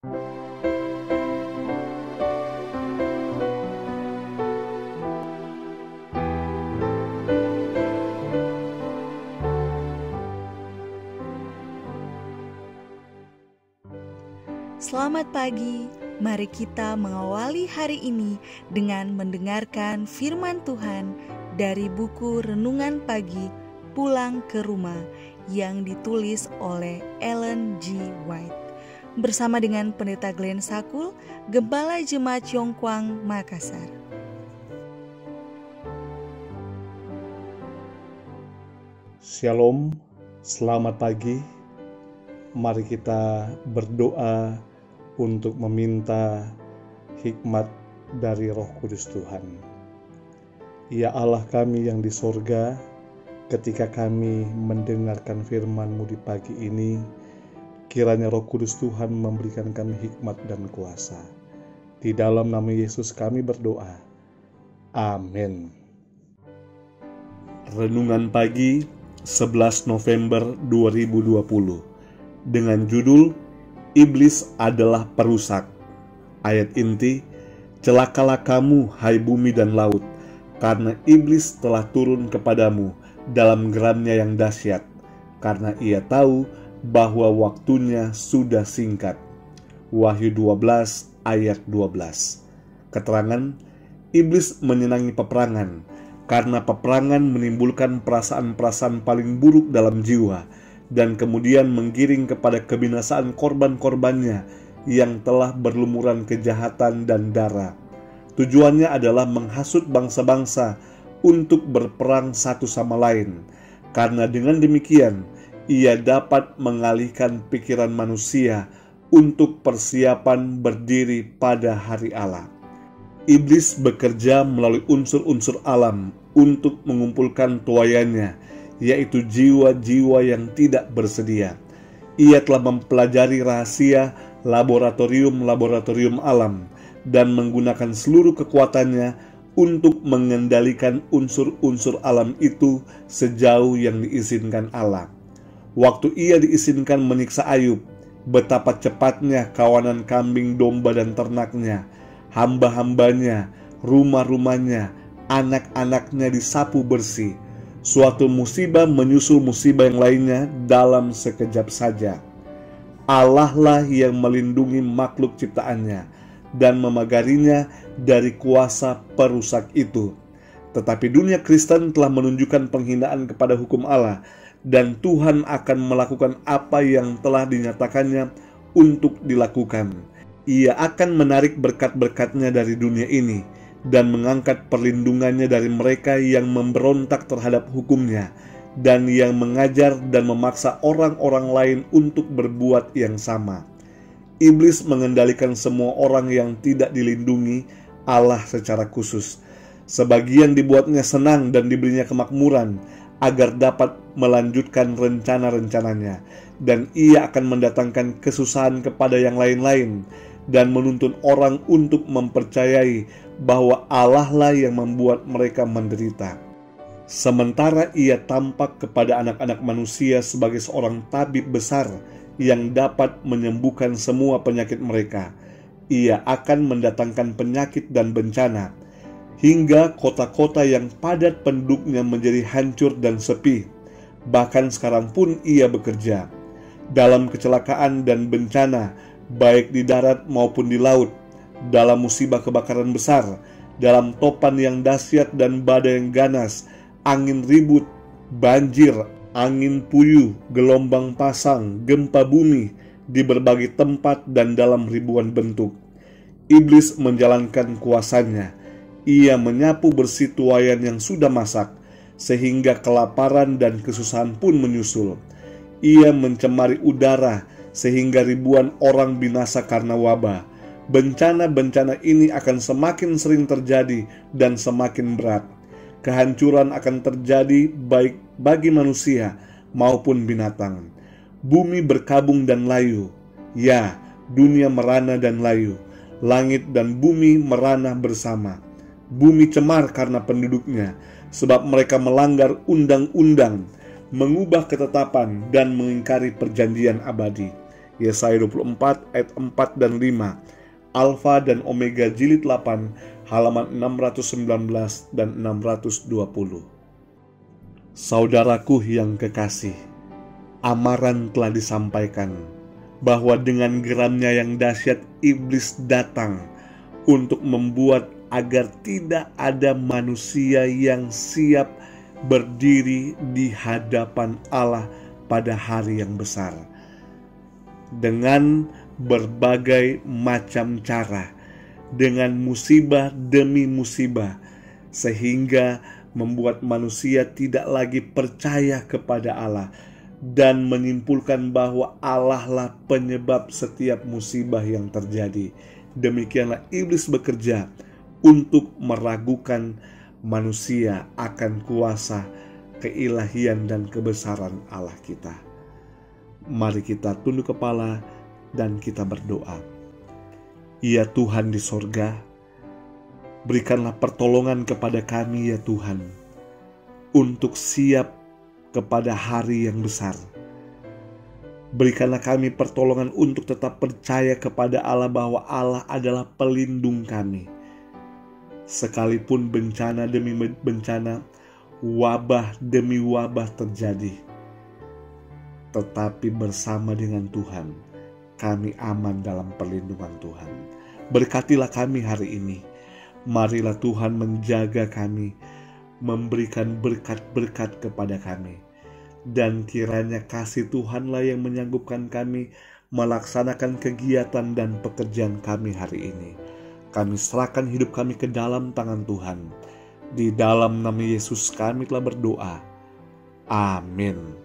Selamat pagi, mari kita mengawali hari ini dengan mendengarkan firman Tuhan dari buku Renungan Pagi Pulang ke Rumah yang ditulis oleh Ellen G. White. Bersama dengan Pendeta Glenn Sakul, Gembala Jemaat Yongkwang, Makassar. Shalom, selamat pagi. Mari kita berdoa untuk meminta hikmat dari Roh Kudus Tuhan. Ya Allah kami yang di sorga, ketika kami mendengarkan firman-Mu di pagi ini, kiranya Roh Kudus Tuhan memberikan kami hikmat dan kuasa. Di dalam nama Yesus kami berdoa. Amin. Renungan pagi 11 November 2020 dengan judul Iblis adalah perusak. Ayat inti, celakalah kamu hai bumi dan laut, karena iblis telah turun kepadamu dalam geramnya yang dahsyat, karena ia tahu bahwa waktunya sudah singkat. Wahyu 12 ayat 12. Keterangan, iblis menyenangi peperangan, karena peperangan menimbulkan perasaan-perasaan paling buruk dalam jiwa, dan kemudian menggiring kepada kebinasaan korban-korbannya yang telah berlumuran kejahatan dan darah. Tujuannya adalah menghasut bangsa-bangsa untuk berperang satu sama lain, karena dengan demikian ia dapat mengalihkan pikiran manusia untuk persiapan berdiri pada hari Allah. Iblis bekerja melalui unsur-unsur alam untuk mengumpulkan tuayannya, yaitu jiwa-jiwa yang tidak bersedia. Ia telah mempelajari rahasia laboratorium-laboratorium alam dan menggunakan seluruh kekuatannya untuk mengendalikan unsur-unsur alam itu sejauh yang diizinkan Allah. Waktu ia diizinkan menyiksa Ayub, betapa cepatnya kawanan kambing, domba, dan ternaknya, hamba-hambanya, rumah-rumahnya, anak-anaknya disapu bersih. Suatu musibah menyusul musibah yang lainnya dalam sekejap saja. Allah lah yang melindungi makhluk ciptaannya dan memagarinya dari kuasa perusak itu. Tetapi dunia Kristen telah menunjukkan penghinaan kepada hukum Allah, dan Tuhan akan melakukan apa yang telah dinyatakannya untuk dilakukan. Ia akan menarik berkat-berkatnya dari dunia ini dan mengangkat perlindungannya dari mereka yang memberontak terhadap hukumnya dan yang mengajar dan memaksa orang-orang lain untuk berbuat yang sama. Iblis mengendalikan semua orang yang tidak dilindungi Allah secara khusus. Sebagian dibuatnya senang dan diberinya kemakmuran agar dapat melanjutkan rencana-rencananya, dan ia akan mendatangkan kesusahan kepada yang lain-lain dan menuntun orang untuk mempercayai bahwa Allah lah yang membuat mereka menderita. Sementara ia tampak kepada anak-anak manusia sebagai seorang tabib besar yang dapat menyembuhkan semua penyakit mereka, ia akan mendatangkan penyakit dan bencana, hingga kota-kota yang padat penduduknya menjadi hancur dan sepi. Bahkan sekarang pun ia bekerja dalam kecelakaan dan bencana, baik di darat maupun di laut, dalam musibah kebakaran besar, dalam topan yang dahsyat dan badai yang ganas, angin ribut, banjir, angin puyuh, gelombang pasang, gempa bumi di berbagai tempat dan dalam ribuan bentuk. Iblis menjalankan kuasanya. Ia menyapu bersih tuayan yang sudah masak, sehingga kelaparan dan kesusahan pun menyusul. Ia mencemari udara, sehingga ribuan orang binasa karena wabah. Bencana-bencana ini akan semakin sering terjadi dan semakin berat. Kehancuran akan terjadi baik bagi manusia maupun binatang. Bumi berkabung dan layu. Ya, dunia merana dan layu. Langit dan bumi merana bersama. Bumi cemar karena penduduknya, sebab mereka melanggar undang-undang, mengubah ketetapan dan mengingkari perjanjian abadi. Yesaya 24 ayat 4 dan 5, Alfa dan Omega jilid 8 halaman 619 dan 620. Saudaraku yang kekasih, amaran telah disampaikan bahwa dengan geramnya yang dahsyat iblis datang untuk membuat agar tidak ada manusia yang siap berdiri di hadapan Allah pada hari yang besar. Dengan berbagai macam cara, dengan musibah demi musibah, sehingga membuat manusia tidak lagi percaya kepada Allah dan menyimpulkan bahwa Allah lah penyebab setiap musibah yang terjadi. Demikianlah iblis bekerja untuk meragukan manusia akan kuasa, keilahian dan kebesaran Allah kita. Mari kita tunduk kepala dan kita berdoa. Ya Tuhan di sorga, berikanlah pertolongan kepada kami ya Tuhan, untuk siap kepada hari yang besar. Berikanlah kami pertolongan untuk tetap percaya kepada Allah bahwa Allah adalah pelindung kami. Sekalipun bencana demi bencana, wabah demi wabah terjadi, tetapi bersama dengan Tuhan, kami aman dalam perlindungan Tuhan. Berkatilah kami hari ini. Marilah Tuhan menjaga kami, memberikan berkat-berkat kepada kami. Dan kiranya kasih Tuhanlah yang menyanggupkan kami melaksanakan kegiatan dan pekerjaan kami hari ini. Kami serahkan hidup kami ke dalam tangan Tuhan. Di dalam nama Yesus kami telah berdoa. Amin.